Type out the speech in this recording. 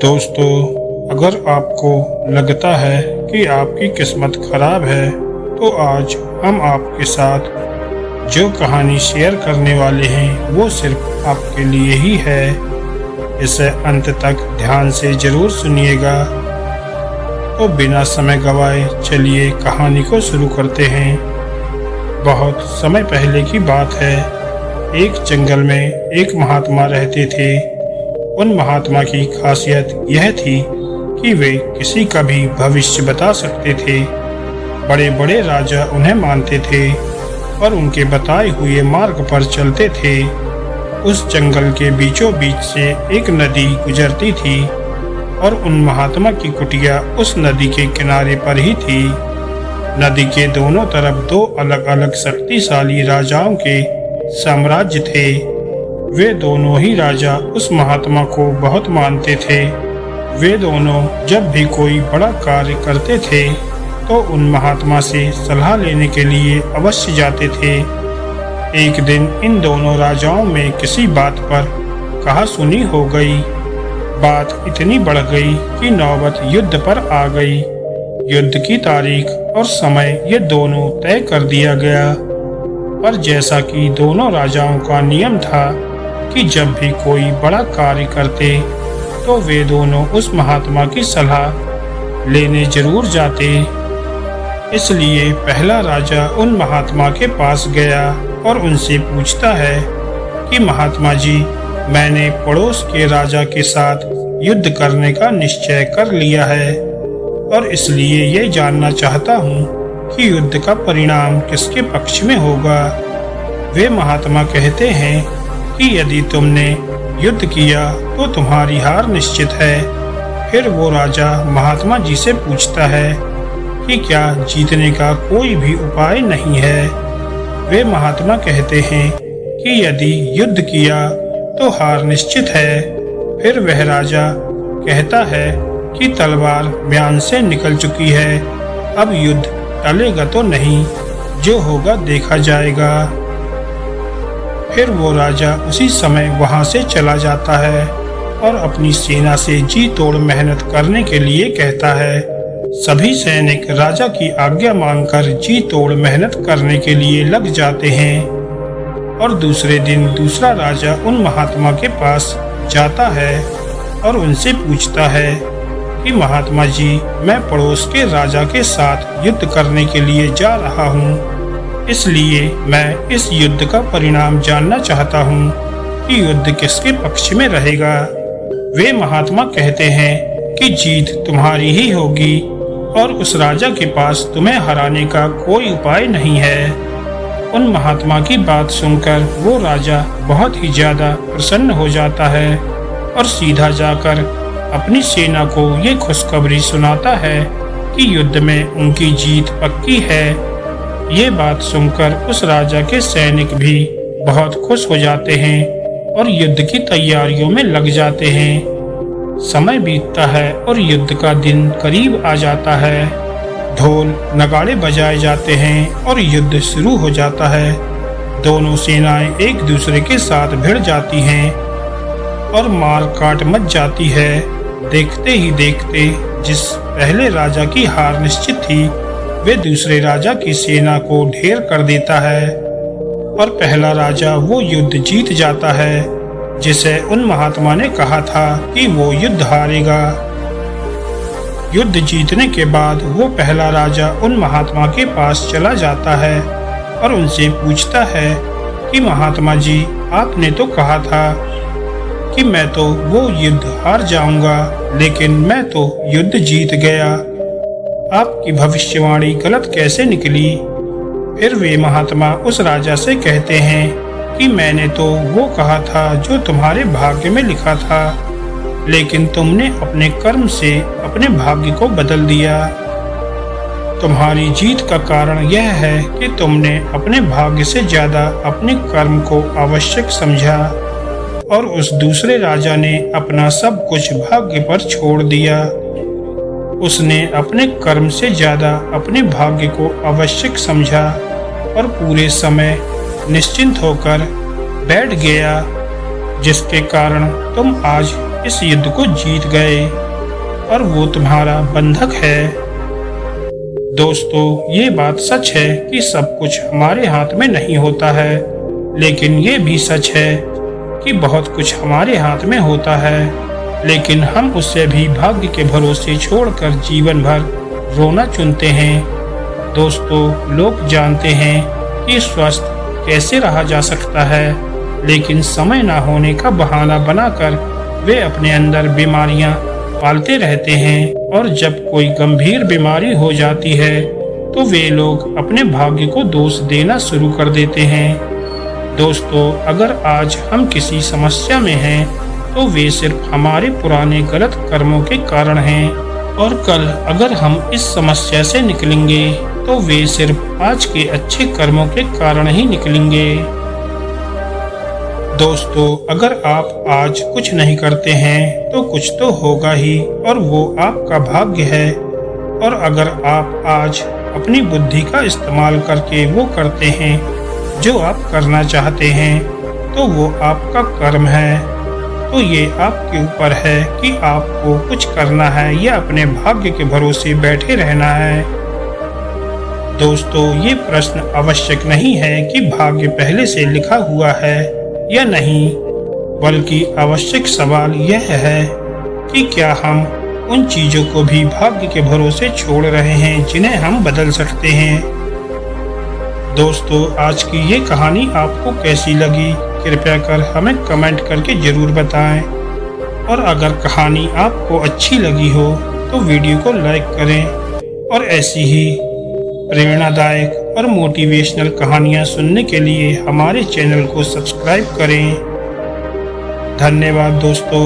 दोस्तों, अगर आपको लगता है कि आपकी किस्मत खराब है, तो आज हम आपके साथ जो कहानी शेयर करने वाले हैं वो सिर्फ आपके लिए ही है। इसे अंत तक ध्यान से जरूर सुनिएगा। तो बिना समय गवाए चलिए कहानी को शुरू करते हैं। बहुत समय पहले की बात है। एक जंगल में एक महात्मा रहते थे। उन महात्मा की खासियत यह थी कि वे किसी का भी भविष्य बता सकते थे। बड़े बड़े राजा उन्हें मानते थे और उनके बताए हुए मार्ग पर चलते थे। उस जंगल के बीचों बीच से एक नदी गुजरती थी और उन महात्मा की कुटिया उस नदी के किनारे पर ही थी। नदी के दोनों तरफ दो अलग अलग शक्तिशाली राजाओं के साम्राज्य थे। वे दोनों ही राजा उस महात्मा को बहुत मानते थे। वे दोनों जब भी कोई बड़ा कार्य करते थे तो उन महात्मा से सलाह लेने के लिए अवश्य जाते थे। एक दिन इन दोनों राजाओं में किसी बात पर कहा सुनी हो गई। बात इतनी बढ़ गई कि नौबत युद्ध पर आ गई। युद्ध की तारीख और समय ये दोनों तय कर दिया गया। पर जैसा कि दोनों राजाओं का नियम था कि जब भी कोई बड़ा कार्य करते तो वे दोनों उस महात्मा की सलाह लेने जरूर जाते। इसलिए पहला राजा उन महात्मा के पास गया और उनसे पूछता है कि महात्मा जी, मैंने पड़ोस के राजा के साथ युद्ध करने का निश्चय कर लिया है और इसलिए ये जानना चाहता हूँ कि युद्ध का परिणाम किसके पक्ष में होगा। वे महात्मा कहते हैं कि यदि तुमने युद्ध किया तो तुम्हारी हार निश्चित है। फिर वो राजा महात्मा जी से पूछता है कि क्या जीतने का कोई भी उपाय नहीं है। वे महात्मा कहते हैं कि यदि युद्ध किया तो हार निश्चित है। फिर वह राजा कहता है कि तलवार म्यान से निकल चुकी है, अब युद्ध टलेगा तो नहीं, जो होगा देखा जाएगा। फिर वो राजा उसी समय वहां से चला जाता है और अपनी सेना से जी तोड़ मेहनत करने के लिए कहता है। सभी सैनिक राजा की आज्ञा मानकर जी तोड़ मेहनत करने के लिए लग जाते हैं और दूसरे दिन दूसरा राजा उन महात्मा के पास जाता है और उनसे पूछता है कि महात्मा जी, मैं पड़ोस के राजा के साथ युद्ध करने के लिए जा रहा हूँ, इसलिए मैं इस युद्ध का परिणाम जानना चाहता हूँ कि युद्ध किसके पक्ष में रहेगा। वे महात्मा कहते हैं कि जीत तुम्हारी ही होगी और उस राजा के पास तुम्हें हराने का कोई उपाय नहीं है। उन महात्मा की बात सुनकर वो राजा बहुत ही ज्यादा प्रसन्न हो जाता है और सीधा जाकर अपनी सेना को ये खुशखबरी सुनाता है कि युद्ध में उनकी जीत पक्की है। ये बात सुनकर उस राजा के सैनिक भी बहुत खुश हो जाते हैं और युद्ध की तैयारियों में लग जाते हैं। समय बीतता है और युद्ध का दिन करीब आ जाता है। ढोल नगाड़े बजाए जाते हैं और युद्ध शुरू हो जाता है। दोनों सेनाएं एक दूसरे के साथ भिड़ जाती हैं और मार काट मच जाती है। देखते ही देखते जिस पहले राजा की हार निश्चित थी, वे दूसरे राजा की सेना को ढेर कर देता है और पहला राजा वो युद्ध जीत जाता है जिसे उन महात्मा ने कहा था कि वो युद्ध हारेगा। युद्ध जीतने के बाद वो पहला राजा उन महात्मा के पास चला जाता है और उनसे पूछता है कि महात्मा जी, आपने तो कहा था कि मैं तो वो युद्ध हार जाऊंगा, लेकिन मैं तो युद्ध जीत गया। आपकी भविष्यवाणी गलत कैसे निकली? फिर वे महात्मा उस राजा से कहते हैं कि मैंने तो वो कहा था जो तुम्हारे भाग्य में लिखा था, लेकिन तुमने अपने कर्म से अपने भाग्य को बदल दिया। तुम्हारी जीत का कारण यह है कि तुमने अपने भाग्य से ज्यादा अपने कर्म को आवश्यक समझा और उस दूसरे राजा ने अपना सब कुछ भाग्य पर छोड़ दिया। उसने अपने कर्म से ज्यादा अपने भाग्य को आवश्यक समझा और पूरे समय निश्चिंत होकर बैठ गया, जिसके कारण तुम आज इस युद्ध को जीत गए और वो तुम्हारा बंधक है। दोस्तों, ये बात सच है कि सब कुछ हमारे हाथ में नहीं होता है, लेकिन ये भी सच है कि बहुत कुछ हमारे हाथ में होता है, लेकिन हम उससे भी भाग्य के भरोसे छोड़कर जीवन भर रोना चुनते हैं। दोस्तों, लोग जानते हैं कि स्वस्थ कैसे रहा जा सकता है, लेकिन समय ना होने का बहाना बनाकर वे अपने अंदर बीमारियां पालते रहते हैं और जब कोई गंभीर बीमारी हो जाती है तो वे लोग अपने भाग्य को दोष देना शुरू कर देते हैं। दोस्तों, अगर आज हम किसी समस्या में हैं तो वे सिर्फ हमारे पुराने गलत कर्मों के कारण हैं और कल अगर हम इस समस्या से निकलेंगे तो वे सिर्फ आज के अच्छे कर्मों के कारण ही निकलेंगे। दोस्तों, अगर आप आज कुछ नहीं करते हैं तो कुछ तो होगा ही और वो आपका भाग्य है, और अगर आप आज अपनी बुद्धि का इस्तेमाल करके वो करते हैं जो आप करना चाहते हैं तो वो आपका कर्म है। तो ये आपके ऊपर है कि आपको कुछ करना है या अपने भाग्य के भरोसे बैठे रहना है। दोस्तों, ये प्रश्न आवश्यक नहीं है कि भाग्य पहले से लिखा हुआ है या नहीं, बल्कि आवश्यक सवाल यह है कि क्या हम उन चीजों को भी भाग्य के भरोसे छोड़ रहे हैं जिन्हें हम बदल सकते हैं। दोस्तों, आज की ये कहानी आपको कैसी लगी, कृपया कर हमें कमेंट करके जरूर बताएं, और अगर कहानी आपको अच्छी लगी हो तो वीडियो को लाइक करें और ऐसी ही प्रेरणादायक और मोटिवेशनल कहानियाँ सुनने के लिए हमारे चैनल को सब्सक्राइब करें। धन्यवाद दोस्तों।